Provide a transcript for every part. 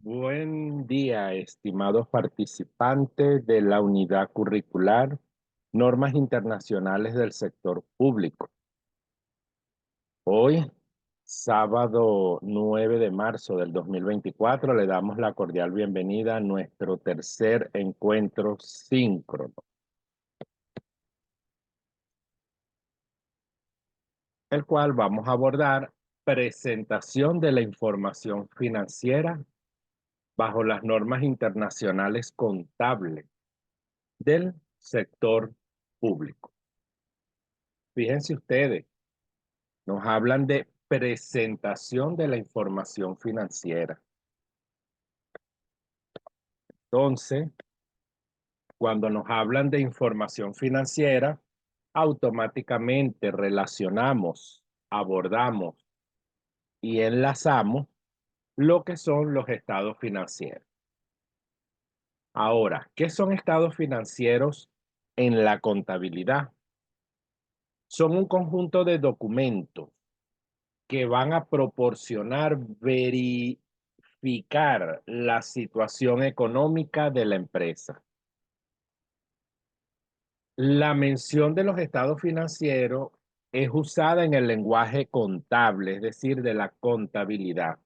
Buen día, estimados participantes de la unidad curricular Normas Internacionales del Sector Público. Hoy, sábado 9 de marzo del 2024, le damos la cordial bienvenida a nuestro tercer encuentro síncrono, el cual vamos a abordar presentación de la información financiera bajo las normas internacionales contables del sector público. Fíjense ustedes, nos hablan de presentación de la información financiera. Entonces, cuando nos hablan de información financiera, automáticamente relacionamos, abordamos y enlazamos lo que son los estados financieros. Ahora, ¿qué son estados financieros en la contabilidad? Son un conjunto de documentos que van a proporcionar verificar la situación económica de la empresa. La mención de los estados financieros es usada en el lenguaje contable, es decir, de la contabilidad.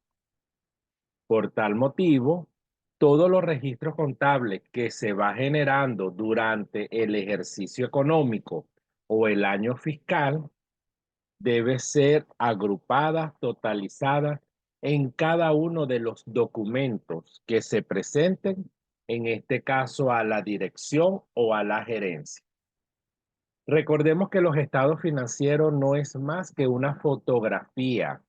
Por tal motivo, todos los registros contables que se va generando durante el ejercicio económico o el año fiscal debe ser agrupada, totalizada en cada uno de los documentos que se presenten, en este caso a la dirección o a la gerencia. Recordemos que los estados financieros no es más que una fotografía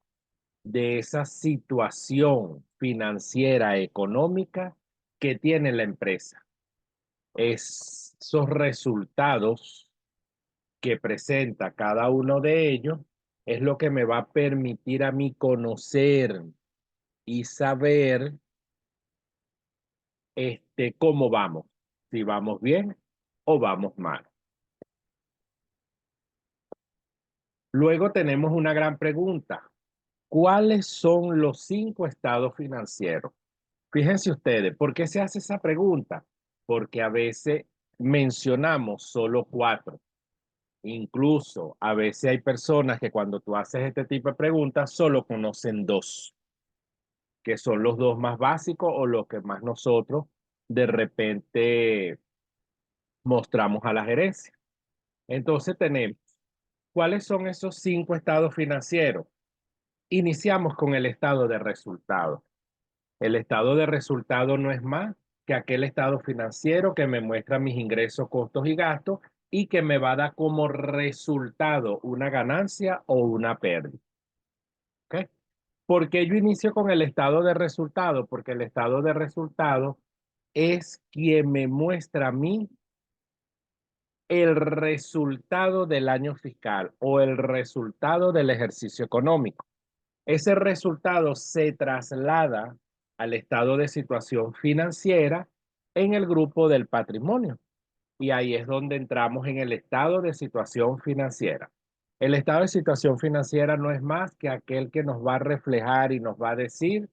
de esa situación financiera económica que tiene la empresa. Esos resultados que presenta cada uno de ellos es lo que me va a permitir a mí conocer y saber cómo vamos, si vamos bien o vamos mal. Luego tenemos una gran pregunta. ¿Cuáles son los 5 estados financieros? Fíjense ustedes, ¿por qué se hace esa pregunta? Porque a veces mencionamos solo 4. Incluso a veces hay personas que cuando tú haces este tipo de preguntas solo conocen 2, que son los 2 más básicos o los que más nosotros de repente mostramos a la gerencia. Entonces tenemos, ¿cuáles son esos 5 estados financieros? Iniciamos con el estado de resultado. El estado de resultado no es más que aquel estado financiero que me muestra mis ingresos, costos y gastos y que me va a dar como resultado una ganancia o una pérdida. ¿Ok? ¿Por qué yo inicio con el estado de resultado? Porque el estado de resultado es quien me muestra a mí el resultado del año fiscal o el resultado del ejercicio económico. Ese resultado se traslada al estado de situación financiera en el grupo del patrimonio. Y ahí es donde entramos en el estado de situación financiera. El estado de situación financiera no es más que aquel que nos va a reflejar y nos va a decir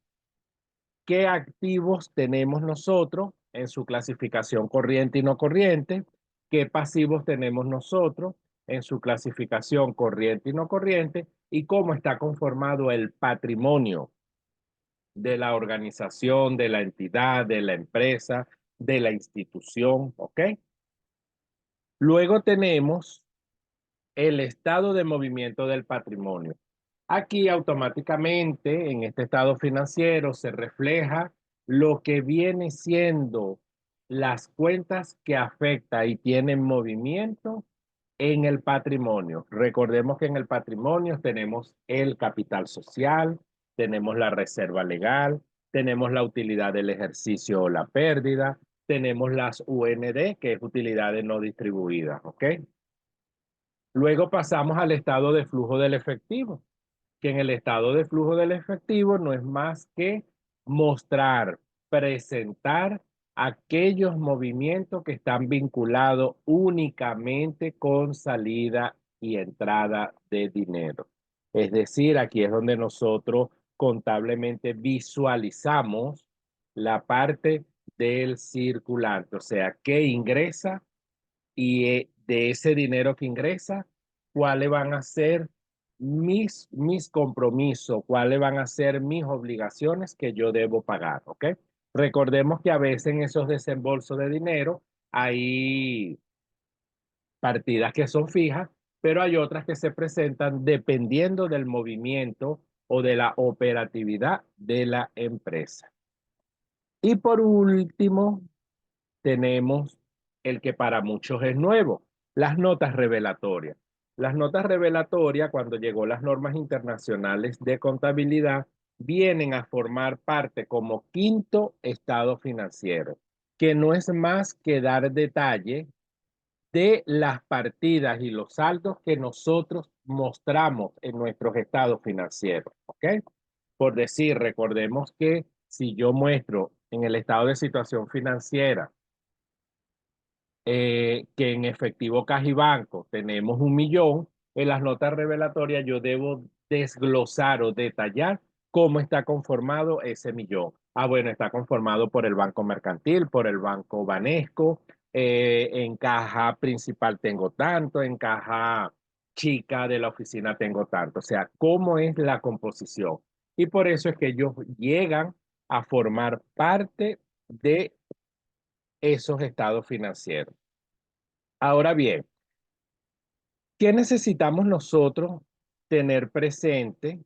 qué activos tenemos nosotros en su clasificación corriente y no corriente, qué pasivos tenemos nosotros en su clasificación corriente y no corriente, y cómo está conformado el patrimonio de la organización, de la entidad, de la empresa, de la institución, ¿ok? Luego tenemos el estado de movimiento del patrimonio. Aquí automáticamente en este estado financiero se refleja lo que viene siendo las cuentas que afecta y tienen movimiento en el patrimonio. Recordemos que en el patrimonio tenemos el capital social, tenemos la reserva legal, tenemos la utilidad del ejercicio o la pérdida, tenemos las UND, que es utilidades no distribuidas, ¿ok? Luego pasamos al estado de flujo del efectivo, que en el estado de flujo del efectivo no es más que mostrar, presentar aquellos movimientos que están vinculados únicamente con salida y entrada de dinero. Es decir, aquí es donde nosotros contablemente visualizamos la parte del circulante, o sea, qué ingresa y de ese dinero que ingresa, cuáles van a ser mis compromisos, cuáles van a ser mis obligaciones que yo debo pagar, ¿ok? Recordemos que a veces en esos desembolsos de dinero hay partidas que son fijas, pero hay otras que se presentan dependiendo del movimiento o de la operatividad de la empresa. Y por último, tenemos el que para muchos es nuevo, las notas revelatorias. Las notas revelatorias, cuando llegó las normas internacionales de contabilidad, vienen a formar parte como quinto estado financiero, que no es más que dar detalle de las partidas y los saldos que nosotros mostramos en nuestros estados financieros, ¿ok? Por decir, recordemos que si yo muestro en el estado de situación financiera que en efectivo caja y banco tenemos 1 millón, en las notas revelatorias yo debo desglosar o detallar cómo está conformado ese millón. Ah, bueno, está conformado por el Banco Mercantil, por el Banco Banesco, en caja principal tengo tanto, en caja chica de la oficina tengo tanto. O sea, cómo es la composición. Y por eso es que ellos llegan a formar parte de esos estados financieros. Ahora bien, ¿qué necesitamos nosotros tener presente,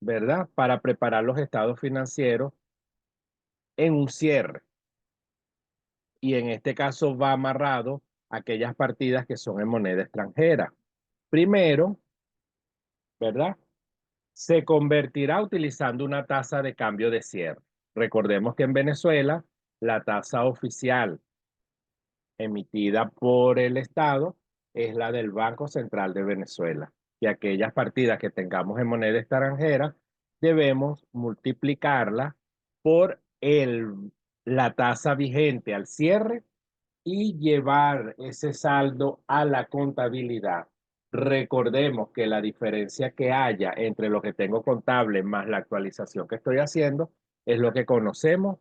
verdad, para preparar los estados financieros en un cierre? Y en este caso va amarrado a aquellas partidas que son en moneda extranjera. Primero, ¿verdad? Se convertirá utilizando una tasa de cambio de cierre. Recordemos que en Venezuela la tasa oficial emitida por el Estado es la del Banco Central de Venezuela. Y aquellas partidas que tengamos en moneda extranjera, debemos multiplicarla por la tasa vigente al cierre y llevar ese saldo a la contabilidad. Recordemos que la diferencia que haya entre lo que tengo contable más la actualización que estoy haciendo es lo que conocemos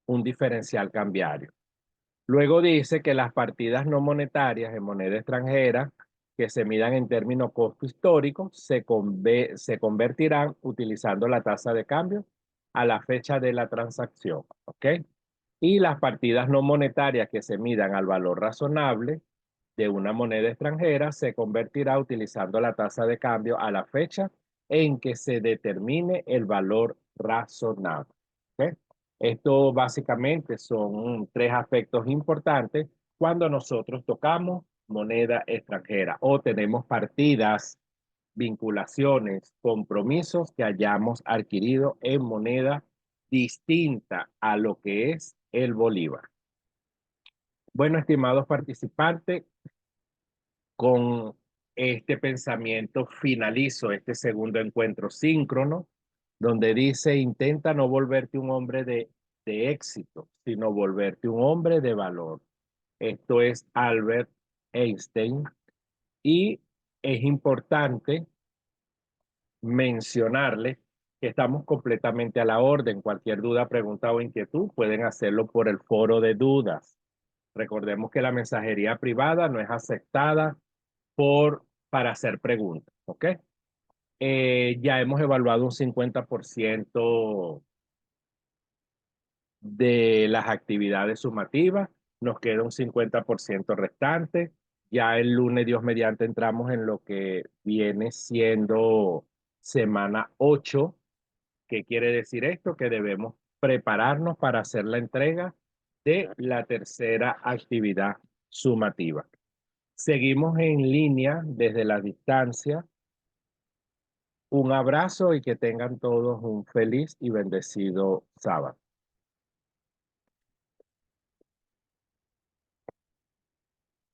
un diferencial cambiario. Luego dice que las partidas no monetarias en moneda extranjera que se midan en términos costo histórico se convertirán utilizando la tasa de cambio a la fecha de la transacción, ¿ok? Y las partidas no monetarias que se midan al valor razonable de una moneda extranjera se convertirá utilizando la tasa de cambio a la fecha en que se determine el valor razonable, ¿ok? Esto básicamente son tres aspectos importantes cuando nosotros tocamos moneda extranjera o tenemos partidas, vinculaciones, compromisos que hayamos adquirido en moneda distinta a lo que es el bolívar. Bueno, estimados participantes, con este pensamiento finalizo este segundo encuentro síncrono, donde dice, intenta no volverte un hombre de éxito, sino volverte un hombre de valor. Esto es Albert Einstein y es importante mencionarles que estamos completamente a la orden. Cualquier duda, pregunta o inquietud pueden hacerlo por el foro de dudas. Recordemos que la mensajería privada no es aceptada para hacer preguntas, ¿ok? Ya hemos evaluado un 50% de las actividades sumativas, nos queda un 50% restante. Ya el lunes, Dios mediante, entramos en lo que viene siendo semana 8. ¿Qué quiere decir esto? Que debemos prepararnos para hacer la entrega de la tercera actividad sumativa. Seguimos en línea desde la distancia. Un abrazo y que tengan todos un feliz y bendecido sábado.